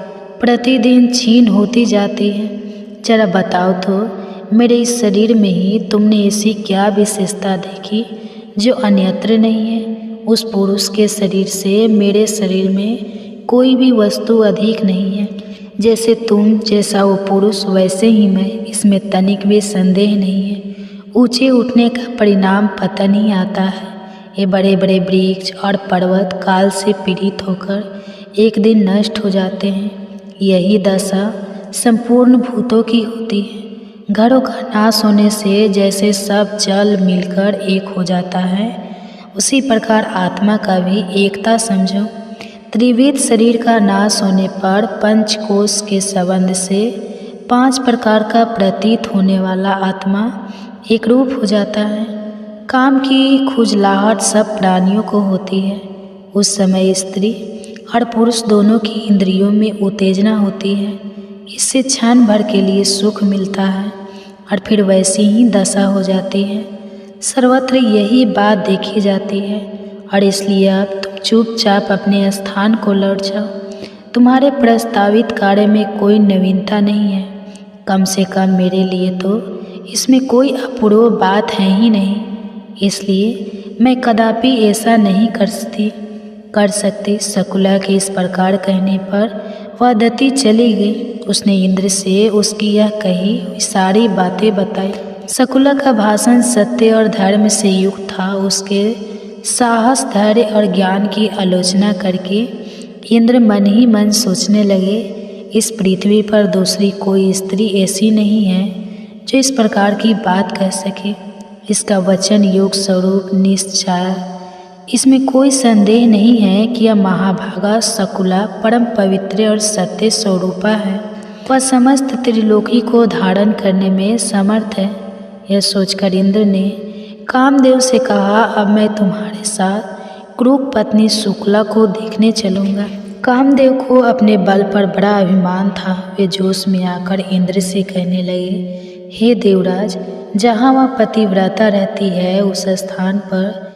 प्रतिदिन क्षीण होती जाती है। जरा बताओ तो, मेरे इस शरीर में ही तुमने ऐसी क्या विशेषता देखी जो अन्यत्र नहीं है? उस पुरुष के शरीर से मेरे शरीर में कोई भी वस्तु अधिक नहीं है। जैसे तुम जैसा वो पुरुष वैसे ही मैं, इसमें तनिक भी संदेह नहीं है। ऊंचे उठने का परिणाम पतन ही आता है। ये बड़े बड़े वृक्ष और पर्वत काल से पीड़ित होकर एक दिन नष्ट हो जाते हैं। यही दशा संपूर्ण भूतों की होती है। घरों का नाश होने से जैसे सब जल मिलकर एक हो जाता है, उसी प्रकार आत्मा का भी एकता समझो। त्रिविध शरीर का नाश होने पर पंचकोश के संबंध से 5 प्रकार का प्रतीत होने वाला आत्मा एक रूप हो जाता है। काम की खुजलाहट सब प्राणियों को होती है। उस समय स्त्री और पुरुष दोनों की इंद्रियों में उत्तेजना होती है। इससे क्षण भर के लिए सुख मिलता है और फिर वैसी ही दशा हो जाती है। सर्वत्र यही बात देखी जाती है और इसलिए अब तुम चुपचाप अपने स्थान को लौट जाओ। तुम्हारे प्रस्तावित कार्य में कोई नवीनता नहीं है। कम से कम मेरे लिए तो इसमें कोई अपूर्व बात है ही नहीं। इसलिए मैं कदापि ऐसा नहीं कर सकती। शकुला के इस प्रकार कहने पर वह दती चली गई। उसने इंद्र से उसकी यह कही सारी बातें बताई। शकुला का भाषण सत्य और धर्म से युक्त था। उसके साहस, धैर्य और ज्ञान की आलोचना करके इंद्र मन ही मन सोचने लगे, इस पृथ्वी पर दूसरी कोई स्त्री ऐसी नहीं है जो इस प्रकार की बात कह सके। इसका वचन योग स्वरूप निश्चय, इसमें कोई संदेह नहीं है कि यह महाभागा शकुला परम पवित्र और सत्य स्वरूपा है। वह समस्त त्रिलोकी को धारण करने में समर्थ है। यह सोचकर इंद्र ने कामदेव से कहा, अब मैं तुम्हारे साथ क्रूर पत्नी शुक्ला को देखने चलूँगा। कामदेव को अपने बल पर बड़ा अभिमान था। वे जोश में आकर इंद्र से कहने लगे, हे देवराज, जहाँ वह पतिव्रता रहती है उस स्थान पर